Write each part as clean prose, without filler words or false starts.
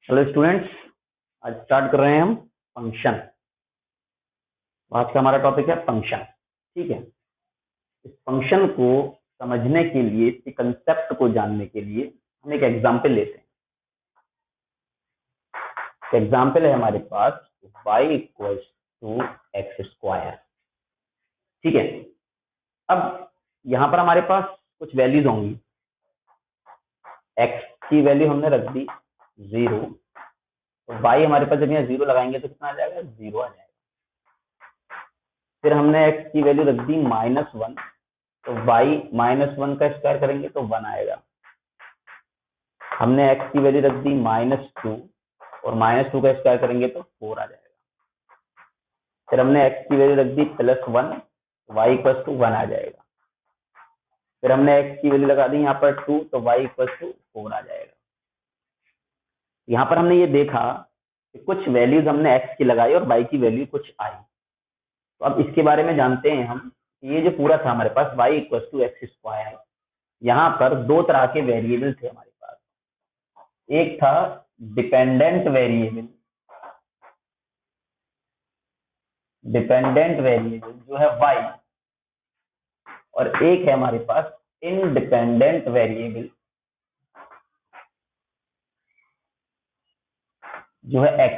Hello students, आज start कर रहे हैं हम फंक्शन। आज का हमारा टॉपिक है फंक्शन। ठीक है, इस फंक्शन को समझने के लिए, इसके कंसेप्ट को जानने के लिए हम एक एग्जांपल लेते हैं। एग्जांपल है हमारे पास y equals to x square. ठीक है, अब यहाँ पर हमारे पास कुछ वैल्यूज होंगी। x की वैल्यू हमने रख दी 0, तो y हमारे पास जब यहाँ 0 लगाएंगे तो कितना आ जाएगा? 0 आ जाएगा। फिर हमने x की वैल्यू रख दी -1, तो y -1 का स्क्वायर करेंगे तो 1 आएगा। हमने x की वैल्यू रख दी -2, और -2 का स्क्वायर करेंगे तो 4 आ जाएगा। फिर हमने x की वैल्यू रख दी +1, y इक्वल टू 1 आ जाएगा। फिर हमने x की वैल्यू लगा दी यहाँ पर 2, तो y इक्वल टू 4 आ जाएगा। यहाँ पर हमने ये देखा कि कुछ वैल्यूज हमने x की लगाई और y की वैल्यू कुछ आई। तो अब इसके बारे में जानते हैं हम। ये जो पूरा था हमारे पास y equal to x square, यहाँ पर दो तरह के वेरिएबल थे हमारे पास। एक था डिपेंडेंट वेरिएबल, जो है y, और एक है हमारे पास इंडिपेंडेंट वेरिएबल जो है x।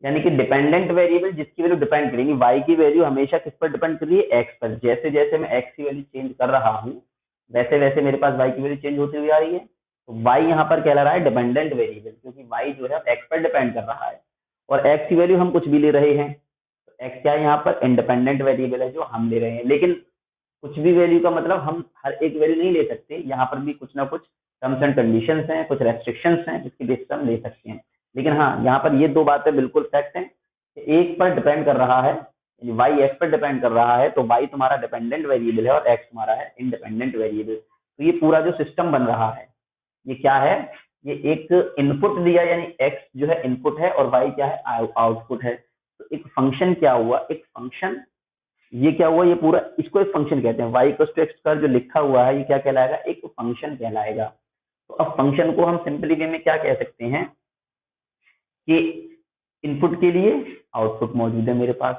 यानी कि डिपेंडेंट वेरिएबल जिसकी वैल्यू डिपेंड करेगी, y की वैल्यू हमेशा किस पर डिपेंड कर रही है? x पर। जैसे जैसे मैं x की वैल्यू चेंज कर रहा हूँ वैसे वैसे मेरे पास y की वैल्यू चेंज होती हुई आ रही है। तो y यहाँ पर कहला रहा है डिपेंडेंट वेरिएबल, क्योंकि y जो है x पर डिपेंड कर रहा है और x की वैल्यू हम कुछ भी ले रहे हैं। तो x क्या है? यहाँ पर इंडिपेंडेंट वेरिएबल है जो हम ले रहे हैं। लेकिन कुछ भी वैल्यू का मतलब हम हर एक वैल्यू नहीं ले सकते, यहाँ पर भी कुछ ना कुछ टर्म्स एंड कंडीशंस हैं, कुछ रेस्ट्रिक्शंस हैं जिसकी बेसिस हम ले सकते हैं। लेकिन हाँ, यहाँ पर ये दो बातें बिल्कुल फैक्ट हैं कि एक पर डिपेंड कर रहा है, y x पर डिपेंड कर रहा है, तो y तुम्हारा डिपेंडेंट वेरिएबल है और x तुम्हारा है इंडिपेंडेंट वेरिएबल। तो ये पूरा जो सिस्टम बन रहा है ये क्या है? ये एक इनपुट दिया, यानी x जो है इनपुट है और y क्या है? आउटपुट है। तो एक फंक्शन क्या हुआ? एक फंक्शन ये क्या हुआ? ये पूरा इसको एक फंक्शन कहते हैं। y इक्वल टू एक्स का जो लिखा हुआ है ये क्या कहलाएगा? एक फंक्शन कहलाएगा। तो अब फंक्शन को हम सिंपली वे में क्या कह सकते हैं कि इनपुट के लिए आउटपुट मौजूद है मेरे पास।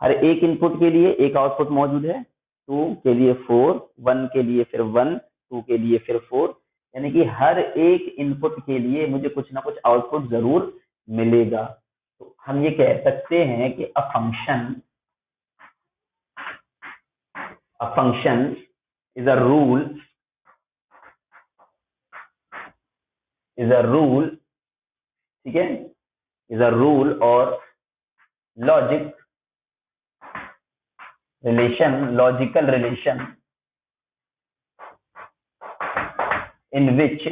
हर एक इनपुट के लिए एक आउटपुट मौजूद है। 2 के लिए 4, 1 के लिए फिर 1, 2 के लिए फिर 4, यानी कि हर एक इनपुट के लिए मुझे कुछ ना कुछ आउटपुट जरूर मिलेगा। तो हम ये कह सकते हैं कि a function is a rule, ठीक है, इज अ रूल और logical relation in which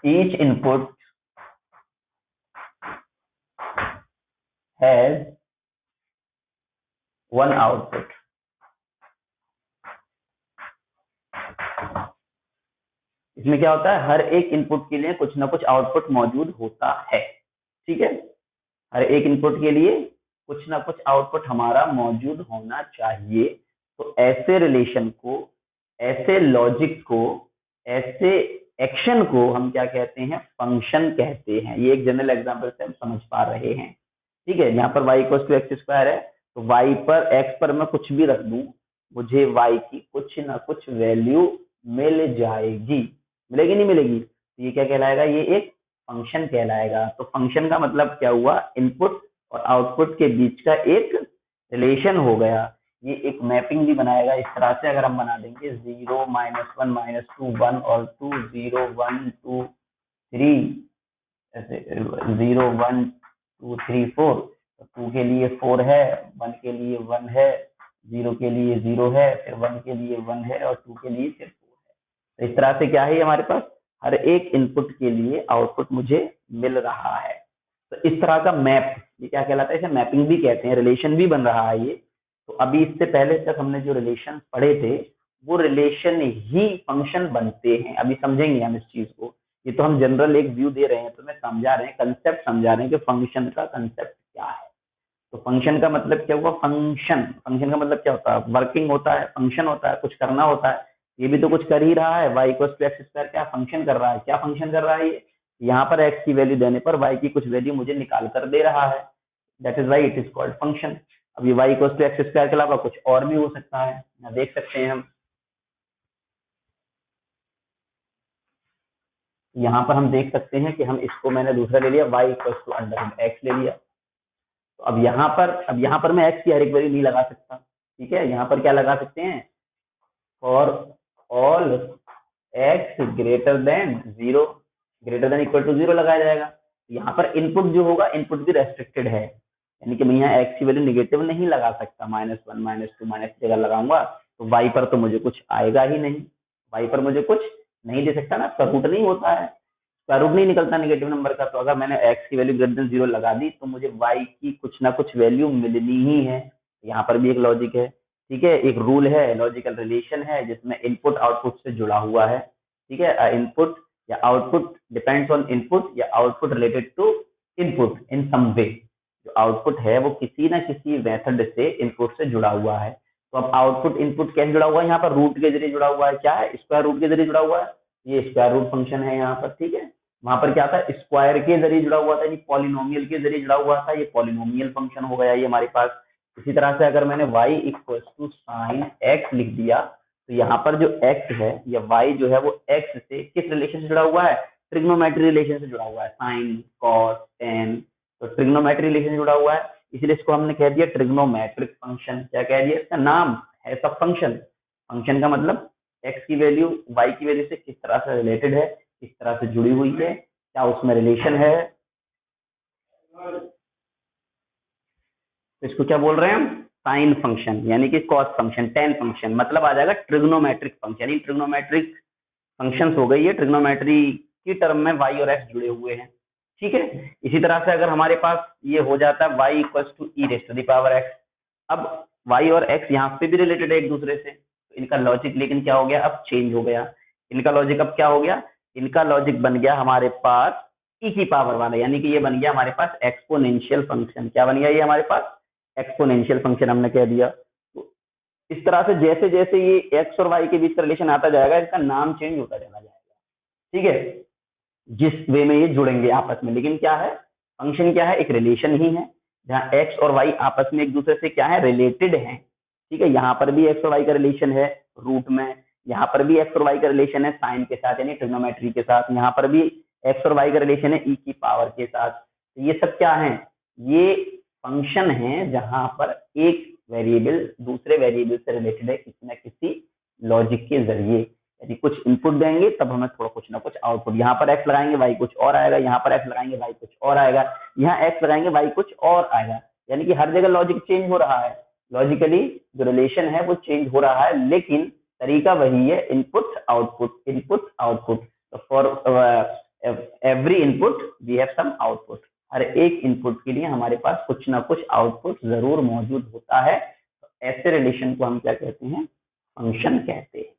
each input has one output। इसमें क्या होता है? हर एक इनपुट के लिए कुछ ना कुछ आउटपुट मौजूद होता है। ठीक है, हर एक इनपुट के लिए कुछ ना कुछ आउटपुट हमारा मौजूद होना चाहिए। तो ऐसे रिलेशन को, ऐसे लॉजिक को, ऐसे एक्शन को हम क्या कहते हैं? फंक्शन कहते हैं। ये एक जनरल एग्जांपल से हम समझ पा रहे हैं। ठीक है, यहाँ पर y equal to x square है, तो y पर x पर मैं कुछ भी रख दूं, मुझे y की कुछ ना कुछ वैल्यू मिल जाएगी। मिलेगी नहीं मिलेगी? तो ये क्या कहलाएगा? ये एक फंक्शन कहलाएगा। तो फंक्शन का मतलब क्या हुआ? इनपुट और आउटपुट के बीच का एक रिलेशन हो गया। ये एक मैपिंग भी बनाएगा। इस तरह से अगर हम बना देंगे 0, -1, -2, 1 और 2, 0, 1, 2, 3, ऐसे 0, 1, 2, 3, 4, 2 के लिए 4 है, 1 के लिए 1 है, 0 के लिए 0 है, फिर 1 के लिए 1 है और 2 के लिए फिर 4 है। तो इस तरह से क्या है हमारे पास? हर एक इनपुट के लिए आउटपुट मुझे मिल रहा है। तो इस तरह का मैप, ये क्या कहलाता है? इसे मैपिंग भी कहते हैं, रिलेशन भी बन रहा है ये। तो अभी इससे पहले तक हमने जो रिलेशन पढ़े थे वो रिलेशन ही फंक्शन बनते हैं। अभी समझेंगे हम इस चीज को। ये तो हम जनरल एक व्यू दे रहे हैं, तो मैं समझा रहे हैं, कंसेप्ट समझा रहे हैं कि फंक्शन का कंसेप्ट क्या है। तो फंक्शन का मतलब क्या हुआ? फंक्शन का मतलब क्या होता है? वर्किंग होता है, फंक्शन होता है, कुछ करना होता है। ये भी तो कुछ कर ही रहा है, y equal to x square क्या फंक्शन कर रहा है, क्या फंक्शन कर रहा है ये, यहाँ पर x की वैल्यू देने पर y की कुछ वैल्यू मुझे निकाल कर दे रहा है, that is why it is called function. अब ये y equal to x square के अलावा कुछ और भी हो सकता है, यहाँ देख सकते हैं हम, यहाँ पर हम देख सकते हैं कि हम इसको मैंने दूसरा ले लिया, y equal to under x ले लिया। तो अब यहाँ पर मैं x की हर एक वैल्यू नहीं लगा सकता, ठीक है, यहाँ पर क्या लगा सकते हैं, for all x greater than zero, greater than equal to zero लगाया जाएगा। यहाँ पर इनपुट जो होगा, इनपुट भी रेस्ट्रिक्टेड है, यानी कि मैं यहाँ x की वैल्यू निगेटिव नहीं लगा सकता, -1 -2 -3 अगर लगाऊंगा तो y पर तो मुझे कुछ आएगा ही नहीं, y पर मुझे कुछ नहीं दे सकता ना, स्क्वायर रूट नहीं होता है, स्क्वायर रूट नहीं निकलता नेगेटिव नंबर का। तो अगर मैंने x की वैल्यू ग्रेटर देन जीरो लगा दी तो मुझे y की कुछ ना कुछ वैल्यू मिलनी ही है। यहाँ पर भी एक लॉजिक है, ठीक है, एक रूल है, लॉजिकल रिलेशन है, जिसमें इनपुट आउटपुट से जुड़ा हुआ है, ठीक है, इनपुट या आउटपुट डिपेंड्स ऑन इनपुट या output related to input in some way, जो आउटपुट है वो किसी ना किसी मेथड से इनपुट से जुड़ा हुआ है। तो अब आउटपुट इनपुट कैसे जुड़ा हुआ है, यहाँ पर रूट के जरिए जुड़ा हुआ है, क्या है, स्क्वायर रूट के जरिए जुड़ा हुआ है, ये स्क्वायर रूट फंक्शन है यहाँ पर, ठीक है। वहां पर क्या था, स्क्वायर के जरिए जुड़ा हुआ था, ये पॉलिनोमियल के जरिए जुड़ा हुआ था, ये पॉलिनोमियल फंक्शन हो गया ये हमारे पास। इसी तरह से अगर मैंने y equal to sine x लिख दिया, तो यहाँ पर जो x है या y जो है वो x से किस रिलेशन से जुड़ा हुआ है, ट्रिग्नोमेट्री रिलेशन से जुड़ा हुआ है, साइन कॉस टेन, तो ट्रिग्नोमेट्री रिलेशन से जुड़ा हुआ है, इसलिए इसको हमने कह दिया ट्रिग्नोमेट्रिक फंक्शन। क्या कह दिया, इसका नाम है सब फंक्शन, फंक्शन का मतलब x की वैल्यू y की वैल्यू से किस तरह से रिलेटेड है, किस तरह से जुड़ी हुई है, क्या उसमें रिलेशन है, तो इसको क्या बोल रहे हैं हम, साइन फंक्शन, यानी कि कॉस फंक्शन, टेन फंक्शन, मतलब आ जाएगा ट्रिग्नोमेट्रिक फंक्शन, यानी ट्रिग्नोमेट्रिक फंक्शंस हो गई है, ट्रिग्नोमेट्री की टर्म में y और x जुड़े हुए हैं, ठीक है। इसी तरह से अगर हमारे पास ये हो जाता है y equal to e raised to the power x, अब y और x यहाँ पे भी रिलेटेड है एक दूसरे से, तो इनका लॉजिक लेकिन क्या हो गया, अब चेंज हो गया, इनका लॉजिक अब क्या हो गया, इनका लॉजिक बन गया हमारे पास ई की पावर वाला, यानी कि ये बन गया हमारे पास एक्सपोनेंशियल फंक्शन, क्या बन गया ये हमारे पास, एक्सपोनेंशियल फंक्शन हमने कह दिया। तो इस तरह से जैसे जैसे ये एक्स और वाई के बीच का रिलेशन आता जाएगा, इसका नाम चेंज होता चला जाएगा, ठीक है, जिस वे में ये जुड़ेंगे आपस में, लेकिन क्या है, फंक्शन क्या है, एक रिलेशन ही है, जहाँ एक्स और वाई आपस में एक दूसरे से क्या है, रिलेटेड है, ठीक है। यहाँ पर भी एक्स और वाई का रिलेशन है रूट में, यहाँ पर भी एक्स और वाई का रिलेशन है साइन के साथ यानी ट्रिग्नोमेट्री के साथ, यहाँ पर भी एक्स और वाई का रिलेशन है ई की पावर के साथ। तो ये सब क्या है, ये फंक्शन है जहां पर एक वेरिएबल दूसरे वेरिएबल से रिलेटेड है किसी ना किसी लॉजिक के जरिए, यदि कुछ इनपुट देंगे तब हमें थोड़ा कुछ ना कुछ आउटपुट, यहाँ पर एक्स लगाएंगे वाई कुछ और आएगा, यहाँ पर एक्स लगाएंगे वाई कुछ और आएगा, यहाँ एक्स लगाएंगे वाई कुछ और आएगा, यानी कि हर जगह लॉजिक चेंज हो रहा है, लॉजिकली जो रिलेशन है वो चेंज हो रहा है, लेकिन तरीका वही है, input output, input output. For every input we have some output, हर एक इनपुट के लिए हमारे पास कुछ ना कुछ आउटपुट जरूर मौजूद होता है, तो ऐसे रिलेशन को हम क्या कहते हैं, फंक्शन कहते हैं।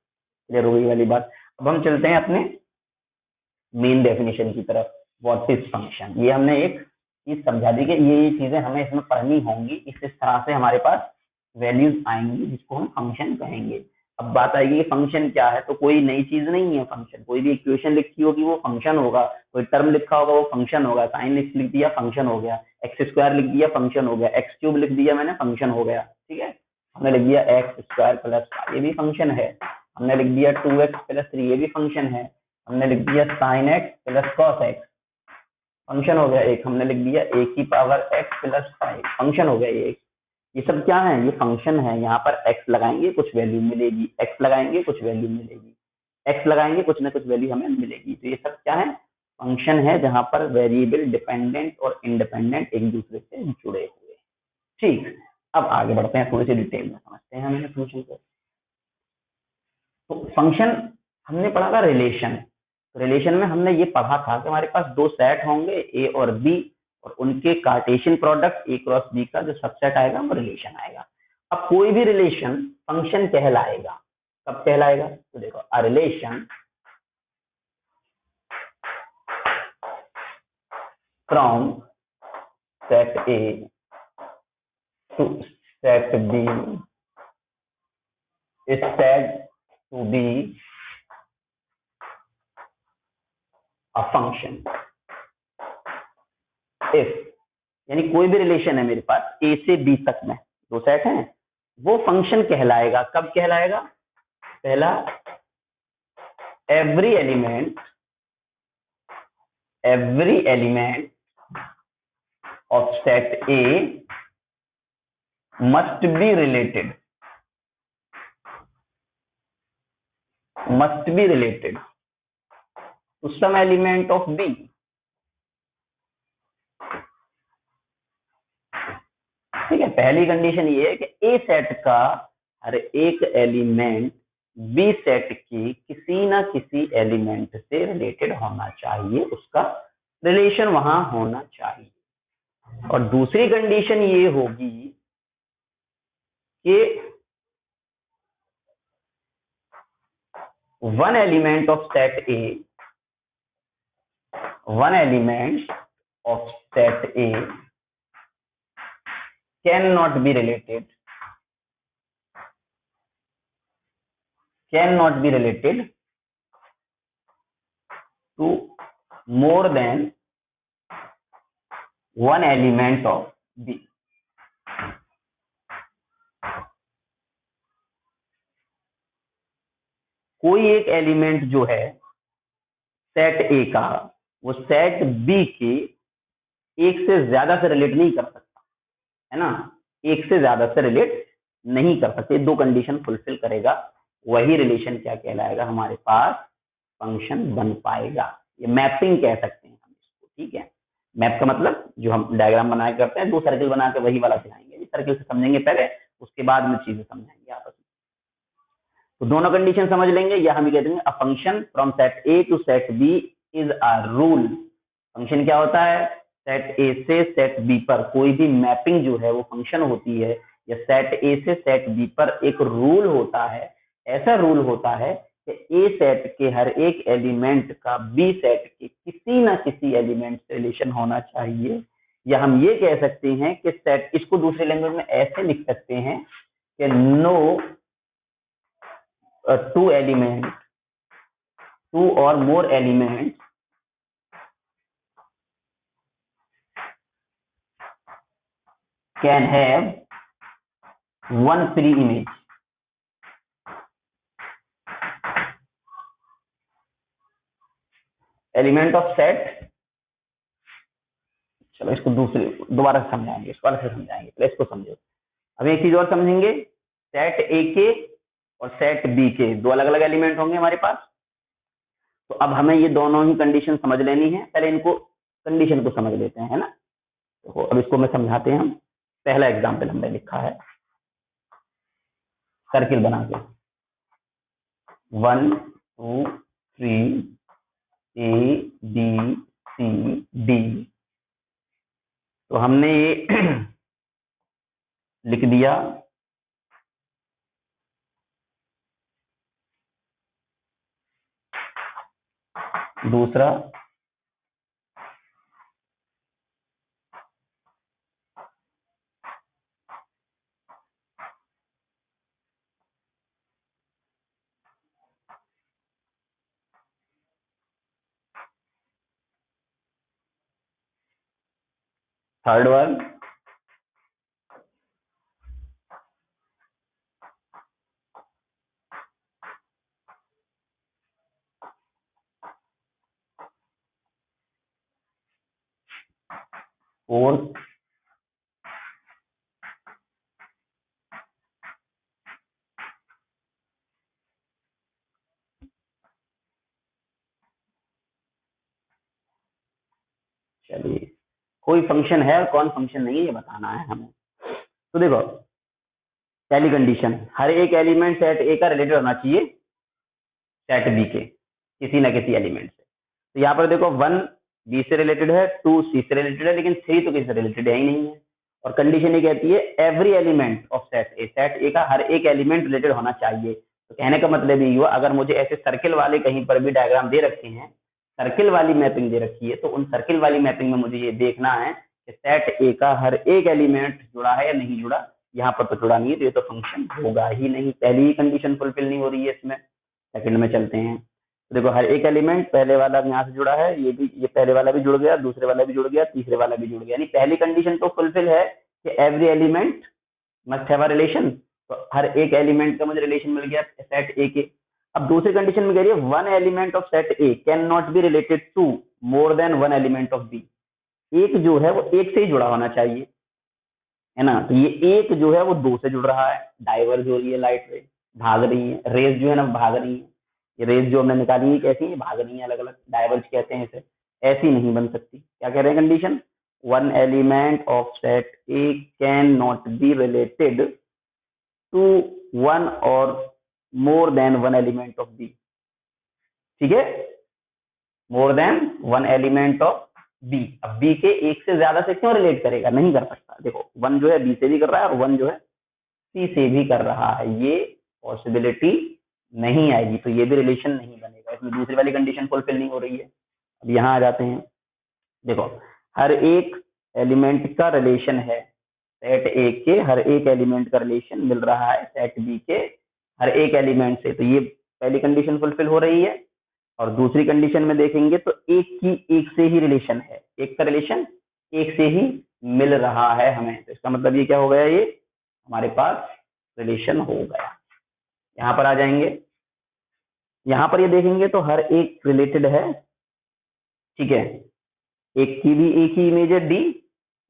क्लियर हो गई वाली बात। अब हम चलते हैं अपने मेन डेफिनेशन की तरफ, व्हाट इज फंक्शन, ये हमने एक चीज समझा दी कि ये चीजें हमें इसमें पढ़नी होंगी, इस तरह से हमारे पास वैल्यूज आएंगी जिसको हम फंक्शन कहेंगे। अब बात आएगी कि फंक्शन क्या है, तो कोई नई चीज नहीं है फंक्शन, कोई भी इक्वेशन लिखी होगी वो फंक्शन होगा, कोई टर्म लिखा होगा वो फंक्शन होगा, साइन एक्स लिख दिया फंक्शन हो गया, एक्स स्क्वायर लिख दिया फंक्शन हो गया, एक्स क्यूब लिख दिया मैंने फंक्शन हो गया, ठीक है, हमने लिख दिया एक्स स्क्वायर प्लस ये भी फंक्शन है, हमने लिख दिया 2x प्लस 3 ये भी फंक्शन है, हमने लिख दिया sine x plus cos x function हो गया एक, हमने लिख दिया ए की पावर एक्स प्लस 5 फंक्शन हो गया ये सब क्या है, ये फंक्शन है। यहाँ पर x लगाएंगे कुछ वैल्यू मिलेगी, x लगाएंगे कुछ वैल्यू मिलेगी, x लगाएंगे कुछ ना कुछ वैल्यू हमें मिलेगी, तो ये सब क्या है, फंक्शन है जहां पर वेरिएबल डिपेंडेंट और इंडिपेंडेंट एक दूसरे से जुड़े हुए। ठीक, अब आगे बढ़ते हैं, थोड़ी सी डिटेल में समझते हैं हमने फंक्शन को। तो फंक्शन हमने पढ़ा था रिलेशन, रिलेशन में हमने ये पढ़ा था कि हमारे पास दो सेट होंगे ए और बी, और उनके Cartesian product A cross B का जो सबसेट आएगा वो रिलेशन आएगा। अब कोई भी रिलेशन फंक्शन कहलाएगा, कब कहलाएगा, तो देखो a relation from set A to set B is said to be a function if, यानी कोई भी रिलेशन है मेरे पास ए से बी तक में, दो सेट हैं, वो फंक्शन कहलाएगा। कब कहलाएगा? पहला, every element of set A must be related to some element of B. ठीक है, पहली कंडीशन ये है कि ए सेट का हर एक एलिमेंट बी सेट की किसी ना किसी एलिमेंट से रिलेटेड होना चाहिए, उसका रिलेशन वहां होना चाहिए। और दूसरी कंडीशन ये होगी कि one element of set A can not be related to more than one element of B. कोई एक एलिमेंट जो है सेट ए का, वो सेट बी के एक से ज्यादा से रिलेट नहीं कर सकता, है ना, एक से ज्यादा से रिलेट नहीं कर सकते। दो कंडीशन फुलफिल करेगा, वही रिलेशन क्या कहलाएगा, हमारे पास फंक्शन बन पाएगा। ये मैपिंग कह सकते हैं हम इसको। ठीक है, मैप का मतलब जो हम डायग्राम बना के करते हैं, दो सर्किल बना के वही वाला सिखाएंगे। सर्किल से समझेंगे पहले, उसके बाद में चीजें समझाएंगे आपस में। तो दोनों कंडीशन समझ लेंगे, या हम ये कहते हैं a function from set A to set B is a rule. Function क्या होता है? सेट ए से सेट बी पर कोई भी मैपिंग जो है वो फंक्शन होती है, या सेट ए से सेट बी पर एक रूल होता है। ऐसा रूल होता है कि ए सेट के हर एक एलिमेंट का बी सेट के किसी ना किसी एलिमेंट से रिलेशन होना चाहिए। या हम ये कह सकते हैं कि सेट, इसको दूसरे लैंग्वेज में ऐसे लिख सकते हैं कि no two or more elements can have one free image। Element of set, चलो इसको दोबारा समझाएंगे, इसको अलग से समझाएंगे, पहले इसको समझो। अब एक चीज और समझेंगे, सेट ए के और सेट बी के दो अलग अलग एलिमेंट होंगे हमारे पास। तो अब हमें ये दोनों ही कंडीशन समझ लेनी है। पहले इनको कंडीशन को समझ लेते हैं, है ना। तो अब इसको मैं समझाते हैं। हम पहला एग्जाम्पल हमने लिखा है, सर्किल बना के 1 2 3 ए बी सी डी। तो हमने ये लिख दिया। दूसरा, थर्ड वन, फोर्थ, चलिए कोई फंक्शन है और कौन फंक्शन नहीं है ये बताना है हमें। तो देखो, पहली कंडीशन, हर एक एलिमेंट सेट ए का रिलेटेड होना चाहिए सेट बी के किसी ना किसी एलिमेंट से। तो यहाँ पर देखो 1 बी से रिलेटेड है, 2 सी से रिलेटेड है, लेकिन 3 तो किसी से रिलेटेड है ही नहीं है। और कंडीशन ये कहती है एवरी एलिमेंट ऑफ सेट ए का हर एक एलिमेंट रिलेटेड होना चाहिए। तो कहने का मतलब ये हुआ, अगर मुझे ऐसे सर्किल वाले कहीं पर भी डायग्राम दे रखे हैं, सर्किल वाली मैपिंग दे रखी है, तो उन सर्किल वाली मैपिंग में मुझे ये देखना है कि सेट ए का हर एक एलिमेंट जुड़ा है या नहीं जुड़ा। यहाँ पर तो जुड़ा नहीं है, तो ये तो फंक्शन होगा ही नहीं। पहली ही कंडीशन फुलफिल नहीं हो रही है इसमें। सेकंड में चलते हैं। तो देखो हर एक एलिमेंट, पहले वाला यहाँ से जुड़ा है, ये पहले वाला भी जुड़ गया, दूसरे वाला भी जुड़ गया, तीसरे वाला भी जुड़ गया, यानी पहली कंडीशन तो फुलफिल है कि every element must have a relation. तो हर एक एलिमेंट का मुझे रिलेशन मिल गया सेट ए के। अब दूसरी कंडीशन में कह रही है one element of set A can not be related to more than one element of B. एक जो है वो एक से ही जुड़ा होना चाहिए, है ना। तो ये एक जो है वो दो से जुड़ रहा है, डाइवर्ज हो रही है लाइट रे, भाग रही है, रेज जो है ना भाग रही है। ये रेज जो हमने निकाली है कैसी है, भाग रही है अलग अलग, डाइवर्ज कहते हैं इसे। ऐसी नहीं बन सकती। क्या कह रहे हैं condition, one element of set A can not be related to one और more than one element of B. ठीक है, more than one element of B. अब बी के एक से ज्यादा से क्यों रिलेट करेगा, नहीं कर सकता। देखो वन जो है बी से भी कर रहा है और वन जो है सी से भी कर रहा है, ये पॉसिबिलिटी नहीं आएगी, तो ये भी रिलेशन नहीं बनेगा। इसमें दूसरी वाली कंडीशन फुलफिल नहीं हो रही है। अब यहाँ आ जाते हैं, देखो हर एक एलिमेंट का रिलेशन है, सेट ए के हर एक एलिमेंट का रिलेशन मिल रहा है सेट बी के हर एक एलिमेंट से, तो ये पहली कंडीशन फुलफिल हो रही है। और दूसरी कंडीशन में देखेंगे तो एक की एक से ही रिलेशन है, एक का रिलेशन एक से ही मिल रहा है हमें, तो इसका मतलब ये क्या हो गया, ये हमारे पास रिलेशन हो गया। यहाँ पर आ जाएंगे, यहाँ पर ये देखेंगे तो हर एक रिलेटेड है, ठीक है। एक की भी एक ही इमेज है डी,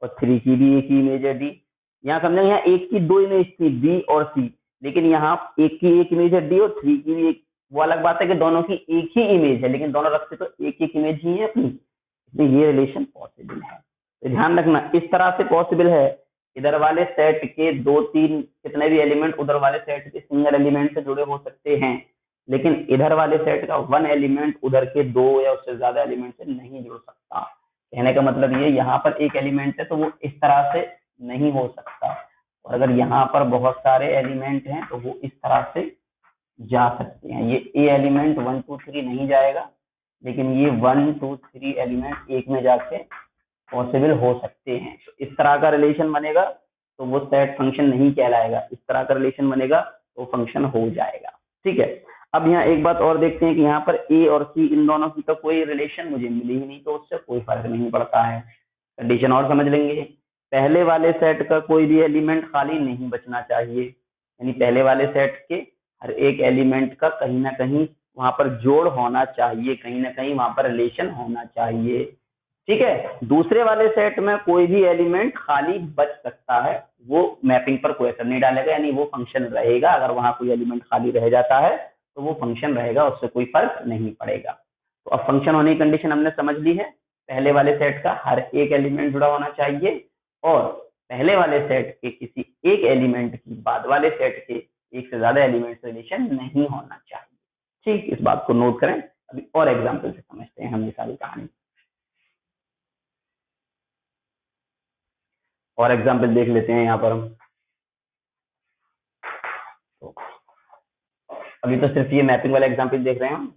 और थ्री की भी एक ही इमेज है डी। यहाँ समझेंगे, यहाँ एक की दो इमेज थी बी और सी, लेकिन यहाँ एक की एक इमेज है डी और थ्री की भी एक। वो अलग बात है कि दोनों की एक ही इमेज है, लेकिन दोनों रखते तो एक एक इमेज ही है अपनी, इसलिए ये रिलेशन पॉसिबल है। तो ध्यान रखना, इस तरह से पॉसिबल है, इधर वाले सेट के दो तीन कितने भी एलिमेंट उधर वाले सेट के सिंगल एलिमेंट से जुड़े हो सकते हैं, लेकिन इधर वाले सेट का वन एलिमेंट उधर के दो या उससे ज्यादा एलिमेंट से नहीं जुड़ सकता। कहने का मतलब ये, यहाँ पर एक एलिमेंट है तो वो इस तरह से नहीं हो सकता, और अगर यहाँ पर बहुत सारे एलिमेंट हैं तो वो इस तरह से जा सकते हैं। ये ए एलिमेंट 1 2 3 नहीं जाएगा, लेकिन ये 1 2 3 एलिमेंट एक में जाके पॉसिबल हो सकते हैं। तो इस तरह का रिलेशन बनेगा तो वो सेट फंक्शन नहीं कहलाएगा, इस तरह का रिलेशन बनेगा तो फंक्शन हो जाएगा। ठीक है, अब यहाँ एक बात और देखते हैं कि यहाँ पर ए और सी इन दोनों की तो कोई रिलेशन मुझे मिली ही नहीं, तो उससे कोई फर्क नहीं पड़ता है। कंडीशन और समझ लेंगे, पहले वाले सेट का कोई भी एलिमेंट खाली नहीं बचना चाहिए, यानी पहले वाले सेट के हर एक एलिमेंट का कहीं ना कहीं वहां पर जोड़ होना चाहिए, कहीं ना कहीं वहां पर रिलेशन होना चाहिए। ठीक है, दूसरे वाले सेट में कोई भी एलिमेंट खाली बच सकता है, वो मैपिंग पर कोई असर नहीं डालेगा, यानी वो फंक्शन रहेगा। अगर वहां कोई एलिमेंट खाली रह जाता है तो वो फंक्शन रहेगा, उससे कोई फर्क नहीं पड़ेगा। तो अब फंक्शन होने की कंडीशन हमने समझ ली है, पहले वाले सेट का हर एक एलिमेंट जुड़ा होना चाहिए, और पहले वाले सेट के किसी एक एलिमेंट की बाद वाले सेट के एक से ज्यादा एलिमेंट से रिलेशन नहीं होना चाहिए। ठीक, इस बात को नोट करें। अभी और एग्जाम्पल से समझते हैं हम ये सारी कहानी। और एग्जाम्पल देख लेते हैं यहाँ पर हम। तो अभी तो सिर्फ ये मैपिंग वाला एग्जाम्पल देख रहे हैं हम।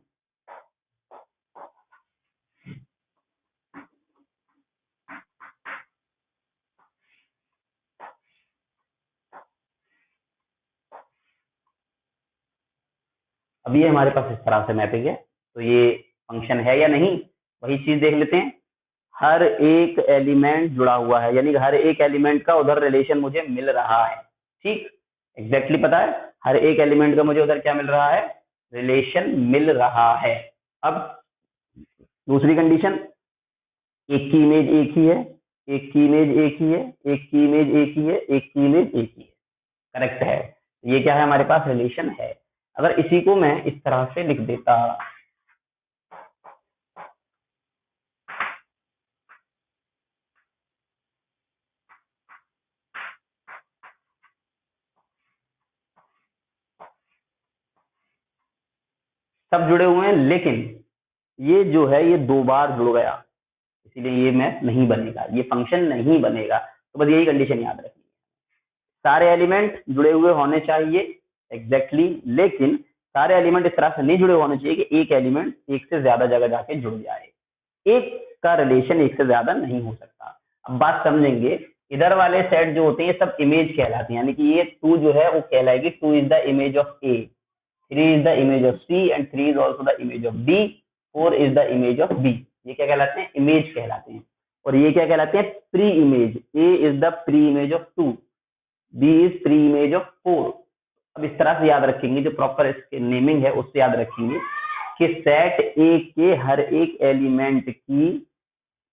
अब ये हमारे पास इस तरह से मैपिंग है, तो ये फंक्शन है या नहीं, वही चीज देख लेते हैं। हर एक एलिमेंट जुड़ा हुआ है, यानी हर एक एलिमेंट का उधर रिलेशन मुझे मिल रहा है। ठीक, एग्जैक्टली पता है हर एक एलिमेंट का मुझे उधर क्या मिल रहा है, रिलेशन मिल रहा है। अब दूसरी कंडीशन, एक की इमेज एक ही है, एक की इमेज एक ही है, एक की इमेज एक ही है, एक की इमेज एक ही है, करेक्ट है। ये क्या है, हमारे पास रिलेशन है। अगर इसी को मैं इस तरह से लिख देता, सब जुड़े हुए हैं, लेकिन ये जो है ये दो बार जुड़ गया, इसीलिए ये मैप नहीं बनेगा, ये फंक्शन नहीं बनेगा। तो बस यही कंडीशन याद रखनी है, सारे एलिमेंट जुड़े हुए होने चाहिए एग्जैक्टली, लेकिन सारे एलिमेंट इस तरह से नहीं जुड़े होने चाहिए कि एक एलिमेंट एक से ज्यादा जगह जाके जुड़ जाए, एक का रिलेशन एक से ज्यादा नहीं हो सकता। अब बात समझेंगे, इधर वाले सेट जो होते हैं ये सब इमेज कहलाते हैं, यानी कि ये टू जो है वो कहलाएगी two is the image of A, 3 is the image of C and 3 is also the image of D, 4 is the image of B. ये क्या कहलाते हैं? इमेज कहलाते हैं। और ये क्या कहलाते हैं? Pre image. A is the pre image of 2, B is pre image of 4। अब इस तरह से याद रखेंगे, जो प्रॉपर इसके नेमिंग है उससे याद रखेंगे कि सेट ए के हर एक एलिमेंट की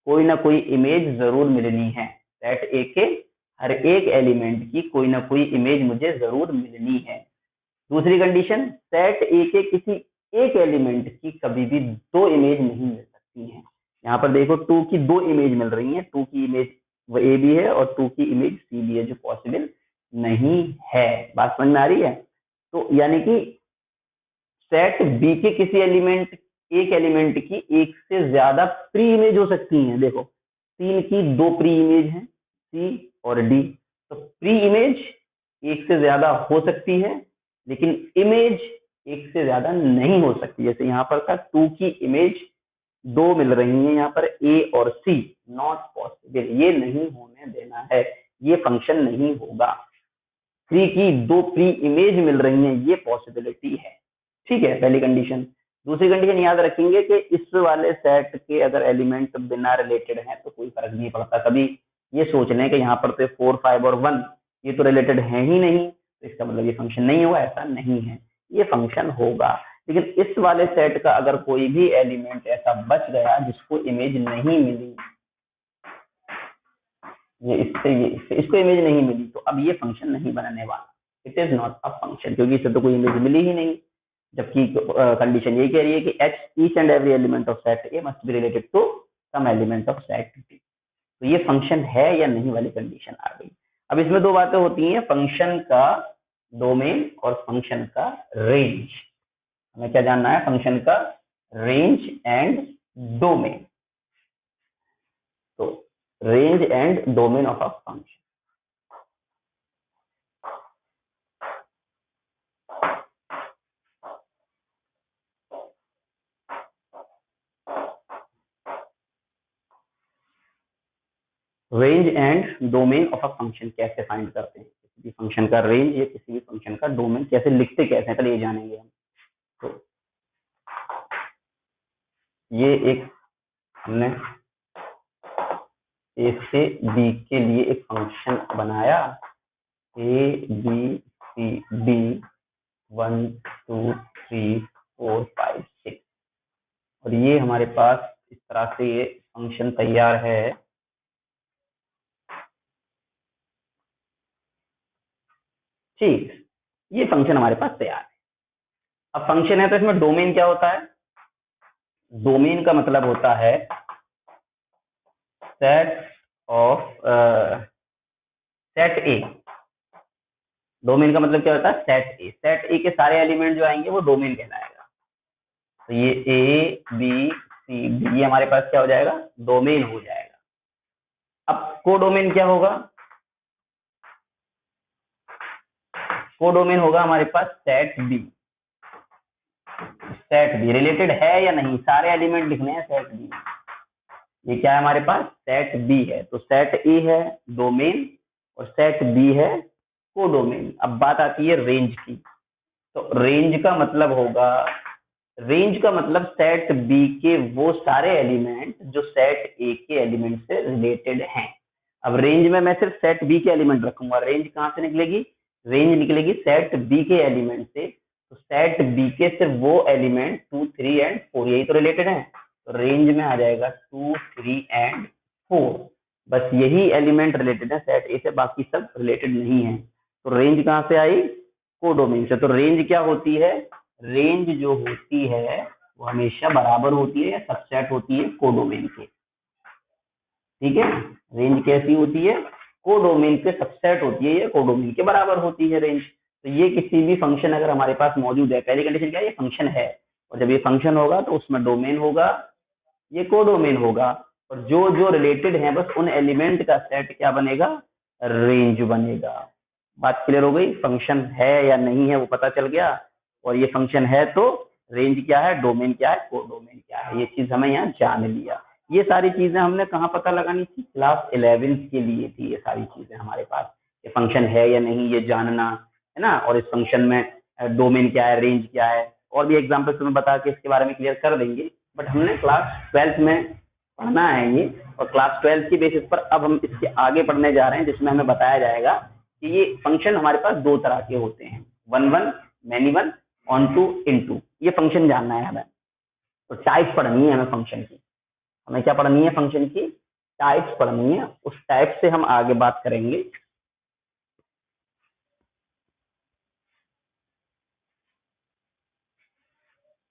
कोई ना कोई इमेज जरूर मिलनी है। सेट ए के हर एक एलिमेंट की कोई ना कोई इमेज मुझे जरूर मिलनी है। दूसरी कंडीशन, सेट ए के किसी एक एलिमेंट की कभी भी दो इमेज नहीं मिल सकती है। यहाँ पर देखो 2 की दो इमेज मिल रही है, 2 की इमेज वो ए भी है और 2 की इमेज सी भी है, जो पॉसिबल नहीं है। बात समझ में आ रही है? तो यानी कि सेट बी के किसी एलिमेंट, एक एलिमेंट की एक से ज्यादा प्री इमेज हो सकती हैं। देखो 3 की दो प्री इमेज हैं, सी और डी। तो प्री इमेज एक से ज्यादा हो सकती है, लेकिन इमेज एक से ज्यादा नहीं हो सकती। जैसे यहाँ पर था 2 की इमेज दो मिल रही है, यहाँ पर ए और सी, नॉट पॉसिबल, ये नहीं होने देना है, ये फंक्शन नहीं होगा। 3 की दो प्री इमेज मिल रही है, ये पॉसिबिलिटी है। ठीक है, पहली कंडीशन। दूसरी कंडीशन याद रखेंगे कि इस वाले सेट के अगर एलिमेंट बिना रिलेटेड हैं तो कोई फर्क नहीं पड़ता। कभी ये सोच लें कि यहाँ पर तो 4, 5 और 1 ये तो रिलेटेड है ही नहीं, तो इसका मतलब ये फंक्शन नहीं हुआ, ऐसा नहीं है, ये फंक्शन होगा। लेकिन इस वाले सेट का अगर कोई भी एलिमेंट ऐसा बच गया जिसको इमेज नहीं मिली, ये इसको इमेज नहीं मिली, तो अब ये फंक्शन नहीं बनने वाला, it is not a function, क्योंकि इसे तो कोई इमेज मिली ही नहीं। जबकि कंडीशन ये कह रही है कि each and every element of set A must be related to some element of set B. तो ये फंक्शन है या नहीं वाली कंडीशन आ गई। अब इसमें दो बातें होती हैं, फंक्शन का डोमेन और फंक्शन का रेंज। हमें क्या जानना है? फंक्शन का रेंज एंड डोमेन। तो range and domain of a function. Range and domain of a function कैसे फाइंड करते हैं? किसी भी फंक्शन का रेंज या किसी भी फंक्शन का डोमेन कैसे लिखते, कैसे हैं, पहले ये जानेंगे हम। तो ये एक हमने ए से बी के लिए एक फंक्शन बनाया, ए बी सी डी 1 2 3 4 5 6, और ये हमारे पास इस तरह से ये फंक्शन तैयार है। ठीक, ये फंक्शन हमारे पास तैयार है। अब फंक्शन है तो इसमें डोमेन क्या होता है? डोमेन का मतलब होता है set of set A. Domain का मतलब क्या होता है? सेट ए। सेट ए के सारे एलिमेंट जो आएंगे वो डोमेन कहलाएगा। तो ये ए बी सी डी ये हमारे पास क्या हो जाएगा? डोमेन हो जाएगा। अब कोडोमेन क्या होगा? कोडोमेन होगा हमारे पास set B. Set B related है या नहीं, सारे एलिमेंट लिखने हैं सेट बी। ये क्या है हमारे पास? सेट बी है। तो सेट ए है डोमेन और सेट बी है कोडोमेन। अब बात आती है रेंज की। तो रेंज का मतलब होगा, रेंज का मतलब सेट बी के वो सारे एलिमेंट जो सेट ए के एलिमेंट से रिलेटेड हैं। अब रेंज में मैं सिर्फ सेट बी के एलिमेंट रखूंगा, रेंज कहां से निकलेगी? रेंज निकलेगी सेट बी के एलिमेंट से। तो सेट बी के सिर्फ वो एलिमेंट 2 3 एंड 4 यही तो रिलेटेड है, तो रेंज में आ जाएगा 2 3 एंड 4। बस यही एलिमेंट रिलेटेड है सेट ए से, बाकी सब रिलेटेड नहीं है। तो रेंज कहां से आई? कोडोमेन से। तो रेंज क्या होती है? रेंज जो होती है वो हमेशा बराबर होती है या सबसेट होती है कोडोमेन के। ठीक है, रेंज कैसी होती है? कोडोमेन के सबसेट होती है या कोडोमेन के बराबर होती है रेंज। तो ये किसी भी फंक्शन अगर हमारे पास मौजूद है, पहली कंडीशन क्या है? ये फंक्शन है, और जब ये फंक्शन होगा तो उसमें डोमेन होगा, ये कोडोमेन होगा, और जो जो रिलेटेड है बस उन एलिमेंट का सेट क्या बनेगा? रेंज बनेगा। बात क्लियर हो गई? फंक्शन है या नहीं है वो पता चल गया, और ये फंक्शन है तो रेंज क्या है, डोमेन क्या है, कोडोमेन क्या है, ये चीज हमें यहाँ जान लिया। ये सारी चीजें हमने कहाँ पता लगानी थी? क्लास 11th के लिए थी ये सारी चीजें हमारे पास। ये फंक्शन है या नहीं ये जानना है ना, और इस फंक्शन में डोमेन क्या है, रेंज क्या है, और भी एग्जाम्पल्स तुम्हें बता के इसके बारे में क्लियर कर देंगे। बट हमने क्लास 12th में पढ़ना है ये, और क्लास 12th की बेसिस पर अब हम इसके आगे पढ़ने जा रहे हैं, जिसमें हमें बताया जाएगा कि ये फंक्शन हमारे पास दो तरह के होते हैं, one one, many one, onto, into. ये फंक्शन जानना है हमें, तो टाइप पढ़नी है हमें फंक्शन की। हमें क्या पढ़नी है? फंक्शन की टाइप्स पढ़नी है। उस टाइप से हम आगे बात करेंगे